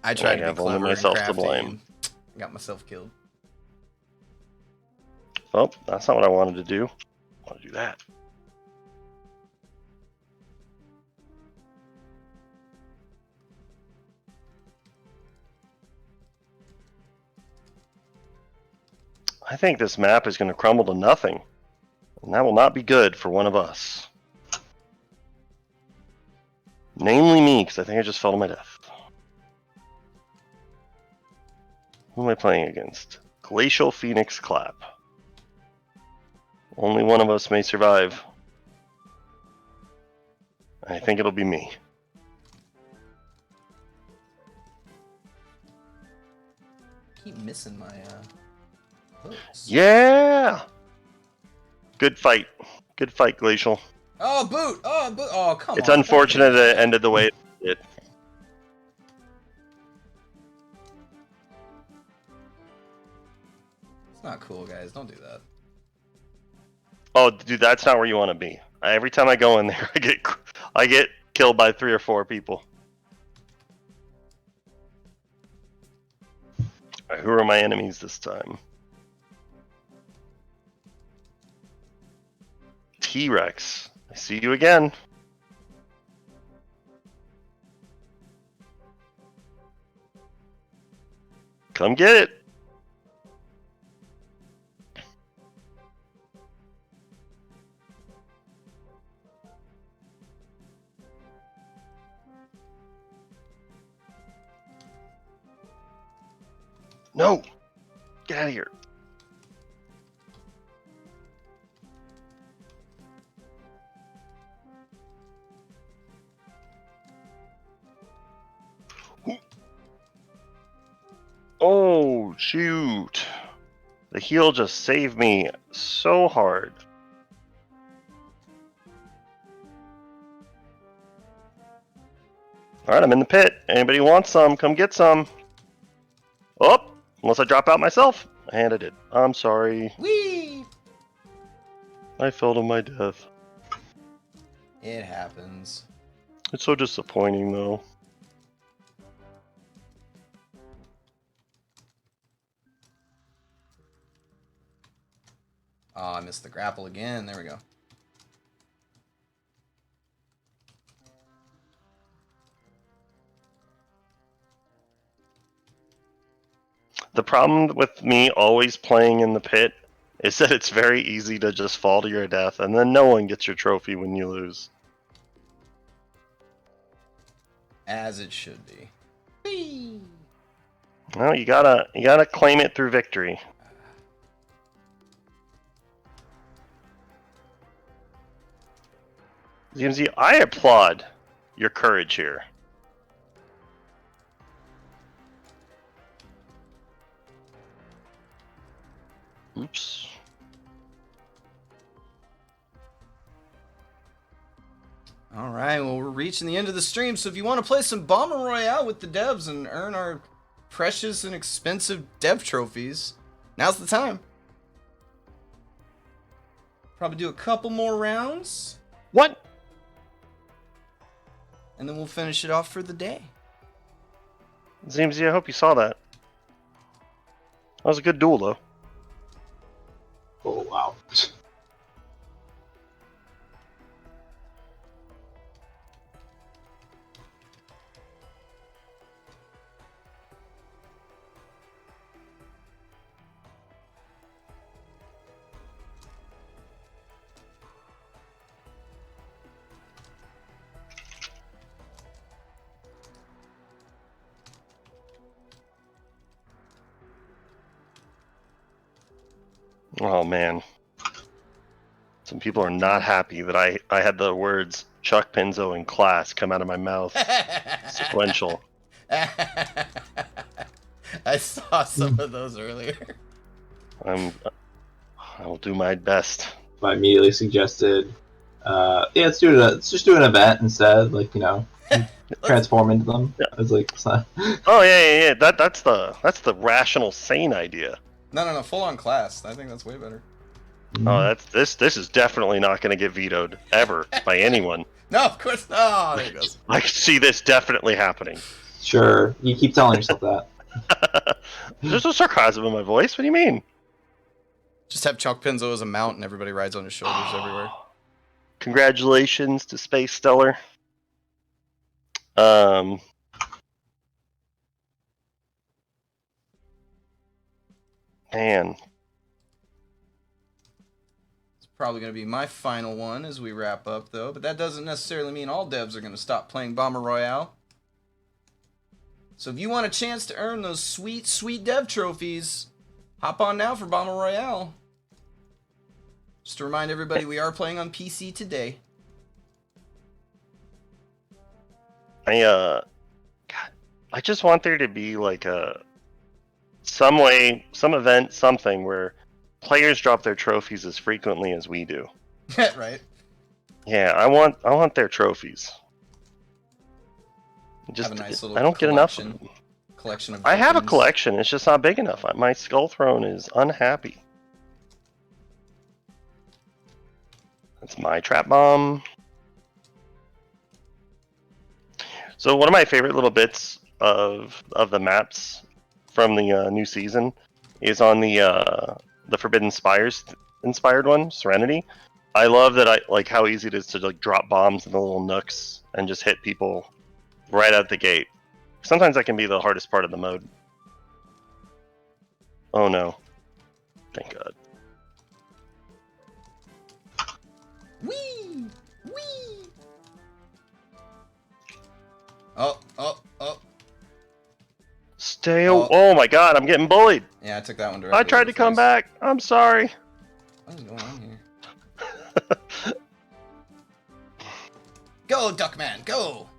I tried to be have only clever and myself to crafty blame. and got myself killed. Oh, that's not what I wanted to do. I want to do that. I think this map is going to crumble to nothing. And that will not be good for one of us. Namely me, because I think I just fell to my death. Who am I playing against? Glacial Phoenix Clap. Only one of us may survive. I think it'll be me. Keep missing my hooks. Yeah! Good fight. Good fight, Glacial. Oh, boot! Oh, boot! Oh, come on. It's unfortunate it ended the way it did. It's not cool, guys. Don't do that. Oh, dude, that's not where you want to be. Every time I go in there, I get killed by 3 or 4 people. All right, who are my enemies this time? T-Rex. I see you again. Come get it. No! Get out of here. Oh, shoot. The heal just saved me so hard. Alright, I'm in the pit. Anybody want some? Come get some. Oh! Unless I drop out myself. And I did. I'm sorry. Whee! I fell to my death. It happens. It's so disappointing, though. Oh, I missed the grapple again. There we go. The problem with me always playing in the pit is that it's very easy to just fall to your death, and then no one gets your trophy when you lose. As it should be. Whee! Well, you gotta claim it through victory. ZMZ, I applaud your courage here. Oops. All right, well, we're reaching the end of the stream, so if you want to play some Bomber Royale with the devs and earn our precious and expensive dev trophies, now's the time. Probably do a couple more rounds. What? And then we'll finish it off for the day. ZMZ, I hope you saw that. That was a good duel, though. Oh, wow. Oh, man. Some people are not happy that I had the words Chuck Pinzo in class come out of my mouth. Sequential. I saw some of those earlier. I will do my best. I immediately suggested, let's just do an event instead. Like, transform into them. Yeah. It's like, oh yeah. That's the rational, sane idea. No, full on class. I think that's way better. Oh, this is definitely not going to get vetoed ever by anyone. No, of course not. There it goes. I can see this definitely happening. Sure, you keep telling yourself that. There's no sarcasm in my voice. What do you mean? Just have Chuck Pinzo as a mount and everybody rides on his shoulders everywhere. Congratulations to Space Stellar. Man. It's probably going to be my final one as we wrap up, though. But that doesn't necessarily mean all devs are going to stop playing Bomber Royale. So if you want a chance to earn those sweet, sweet dev trophies, hop on now for Bomber Royale. Just to remind everybody, we are playing on PC today. God, I just want there to be like some way, some event, something where players drop their trophies as frequently as we do. Right. Yeah, I want their trophies. Just have a nice little I don't get enough of them. Collection of I have a tokens. collection. It's just not big enough. My skull throne is unhappy. That's my trap bomb. So one of my favorite little bits of the maps from the new season is on the Forbidden Spires inspired one, Serenity. I love that I like how easy it is to like drop bombs in the little nooks and just hit people right out the gate. Sometimes that can be the hardest part of the mode. Oh no. Thank God. Whee! Whee! Oh. Stay oh my God, I'm getting bullied. Yeah, I took that one directly. I tried to come back. I'm sorry. What is going on here? Go, Duckman, go!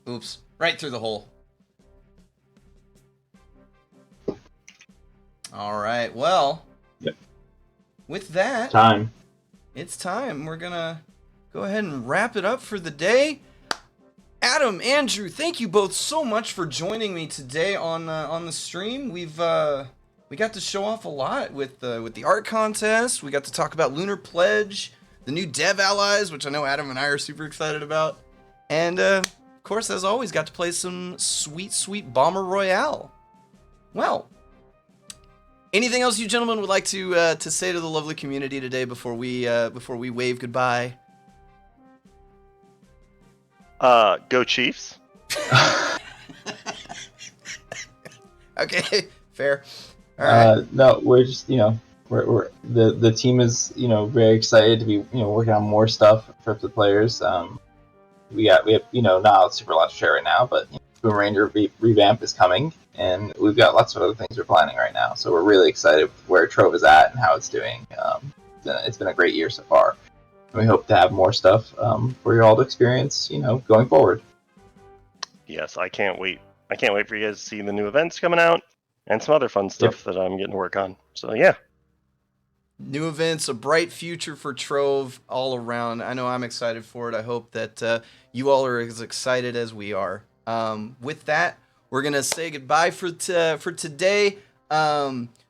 Oops, right through the hole. Alright, well. Yep. With that, it's time. We're gonna go ahead and wrap it up for the day. Adam, Andrew, thank you both so much for joining me today on the stream. We got to show off a lot with the art contest. We got to talk about Lunar Pledge, the new dev allies, which I know Adam and I are super excited about, and of course, as always, got to play some sweet, sweet Bomber Royale. Well, anything else you gentlemen would like to say to the lovely community today before we wave goodbye? Go Chiefs. Okay, fair. All right. No, we're just we're the team is very excited to be working on more stuff for the players. We have not super lot to share right now, but Boom Ranger revamp is coming, and we've got lots of other things we're planning right now. So we're really excited with where Trove is at and how it's doing. It's been a great year so far. And we hope to have more stuff for you all to experience, going forward. Yes, I can't wait. I can't wait for you guys to see the new events coming out and some other fun stuff that I'm getting to work on. So yeah. New events, a bright future for Trove all around. I know I'm excited for it. I hope that you all are as excited as we are. With that, we're going to say goodbye for today.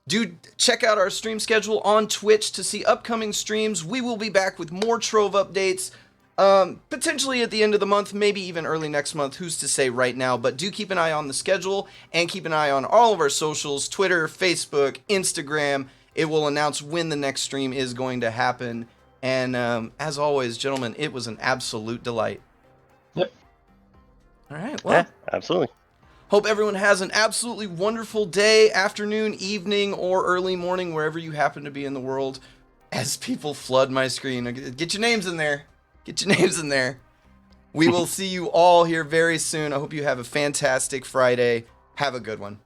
Do check out our stream schedule on Twitch to see upcoming streams. We will be back with more Trove updates, potentially at the end of the month, maybe even early next month. Who's to say right now? But do keep an eye on the schedule and keep an eye on all of our socials, Twitter, Facebook, Instagram. It will announce when the next stream is going to happen. And as always, gentlemen, it was an absolute delight. Yep. All right. Well, yeah, absolutely. Hope everyone has an absolutely wonderful day, afternoon, evening, or early morning, wherever you happen to be in the world. As people flood my screen, get your names in there. Get your names in there. We will see you all here very soon. I hope you have a fantastic Friday. Have a good one.